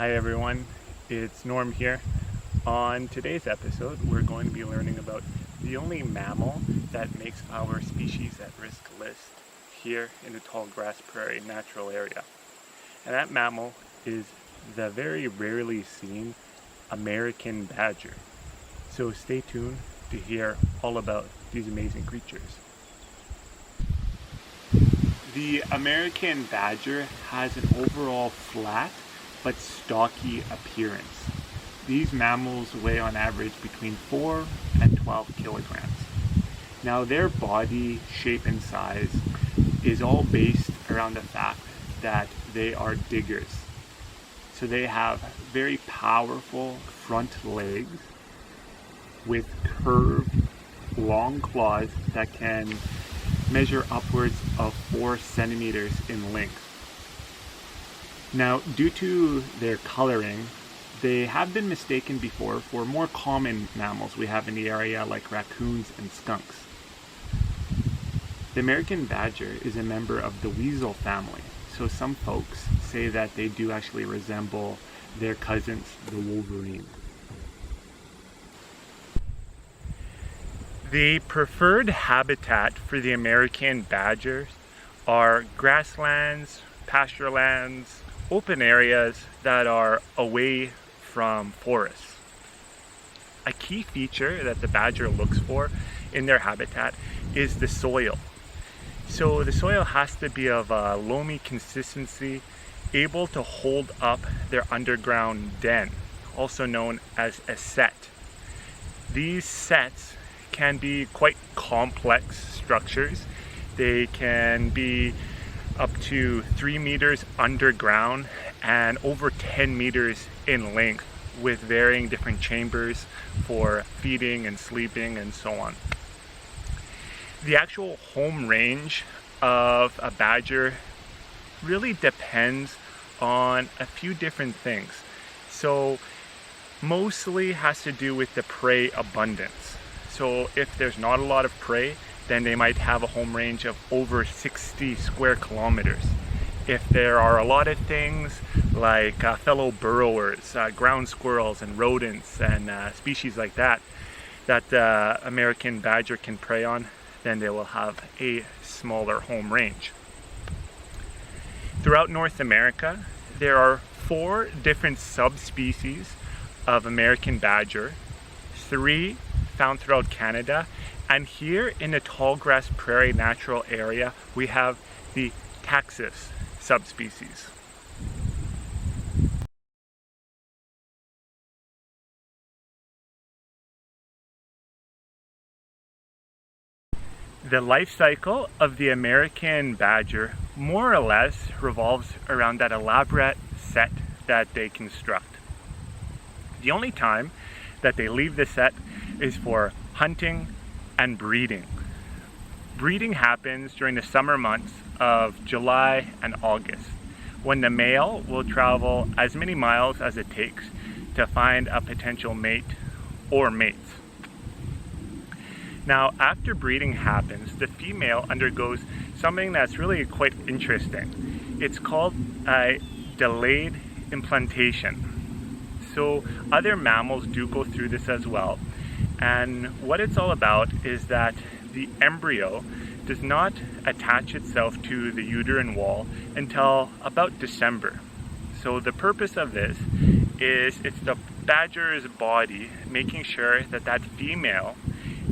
Hi everyone, it's Norm here. On today's episode, we're going to be learning about the only mammal that makes our species at risk list here in the Tall-grass Prairie natural area. And that mammal is the very rarely seen American badger. So stay tuned to hear all about these amazing creatures. The American badger has an overall flat but stocky appearance. These mammals weigh on average between 4 and 12 kilograms. Now their body shape and size is all based around the fact that they are diggers. So they have very powerful front legs with curved, long claws that can measure upwards of 4 centimeters in length. Now, due to their coloring, they have been mistaken before for more common mammals we have in the area like raccoons and skunks. The American badger is a member of the weasel family, so some folks say that they do actually resemble their cousins, the wolverine. The preferred habitat for the American badgers are grasslands, pasturelands, open areas that are away from forests. A key feature that the badger looks for in their habitat is the soil. So the soil has to be of a loamy consistency, able to hold up their underground den, also known as a set. These sets can be quite complex structures. They can be up to 3 meters underground and over 10 meters in length, with varying different chambers for feeding and sleeping and so on. The actual home range of a badger really depends on a few different things. So mostly has to do with the prey abundance. So if there's not a lot of prey, then they might have a home range of over 60 square kilometers. If there are a lot of things like fellow burrowers, ground squirrels and rodents and species like that, that American badger can prey on, then they will have a smaller home range. Throughout North America, there are 4 different subspecies of American badger, 3 found throughout Canada, and here in the Tall-grass Prairie natural area, we have the Texas subspecies. The life cycle of the American badger more or less revolves around that elaborate set that they construct. The only time that they leave the set is for hunting and breeding. Breeding happens during the summer months of July and August, when the male will travel as many miles as it takes to find a potential mate or mates. Now, after breeding happens, the female undergoes something that's really quite interesting. It's called a delayed implantation. So other mammals do go through this as well. And what it's all about is that the embryo does not attach itself to the uterine wall until about December. So the purpose of this is it's the badger's body making sure that that female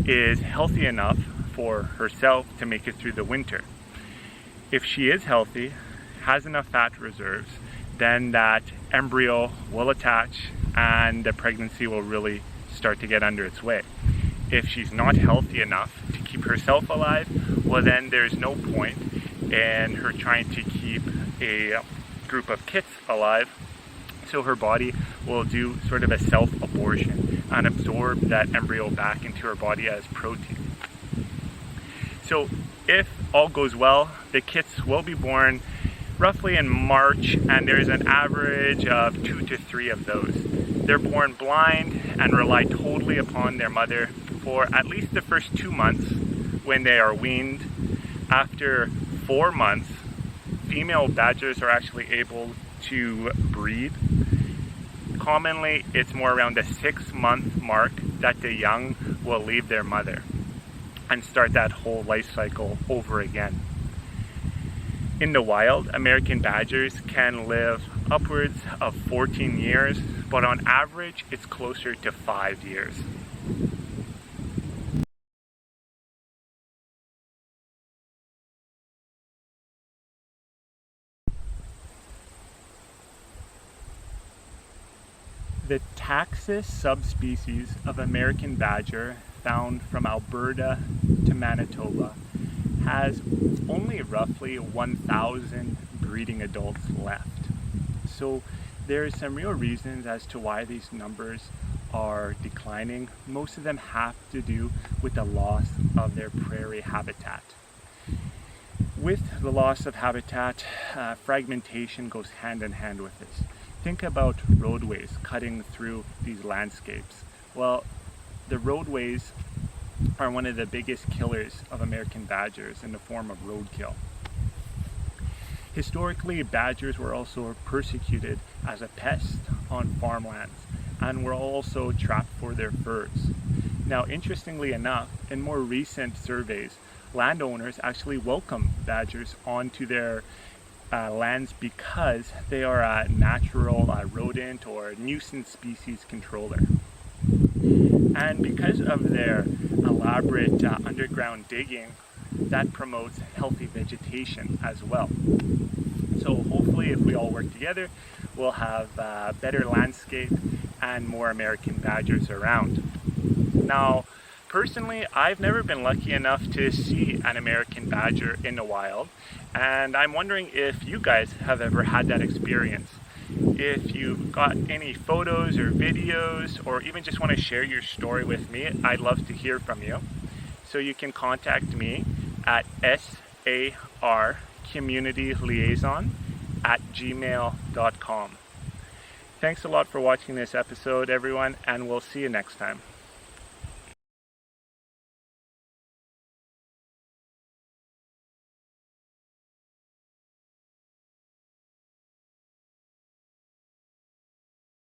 is healthy enough for herself to make it through the winter. If she is healthy, has enough fat reserves, then that embryo will attach and the pregnancy will really start to get under its way. If she's not healthy enough to keep herself alive, well then there's no point in her trying to keep a group of kits alive. So her body will do sort of a self-abortion and absorb that embryo back into her body as protein. So if all goes well, the kits will be born roughly in March, and there's an average of 2 to 3 of those. They're born blind and rely totally upon their mother for at least the first 2 months when they are weaned. After 4 months, female badgers are actually able to breed, commonly it's more around the 6-month mark that the young will leave their mother and start that whole life cycle over again. In the wild, American badgers can live upwards of 14 years, but on average, it's closer to 5 years. The taxus subspecies of American badger found from Alberta to Manitoba has only roughly 1,000 breeding adults left. So there's some real reasons as to why these numbers are declining. Most of them have to do with the loss of their prairie habitat. With the loss of habitat, fragmentation goes hand in hand with this. Think about roadways cutting through these landscapes. Well, the roadways are one of the biggest killers of American badgers in the form of roadkill. Historically, badgers were also persecuted as a pest on farmlands and were also trapped for their furs. Now, interestingly enough, in more recent surveys, landowners actually welcome badgers onto their lands because they are a natural rodent or nuisance species controller. And because of their elaborate underground digging, that promotes healthy vegetation as well. So hopefully if we all work together, we'll have a better landscape and more American badgers around. Now, personally, I've never been lucky enough to see an American badger in the wild, and I'm wondering if you guys have ever had that experience. If you've got any photos or videos, or even just want to share your story with me, I'd love to hear from you. So you can contact me at sarcommunityliaison@gmail.com. Thanks a lot for watching this episode, everyone, and we'll see you next time.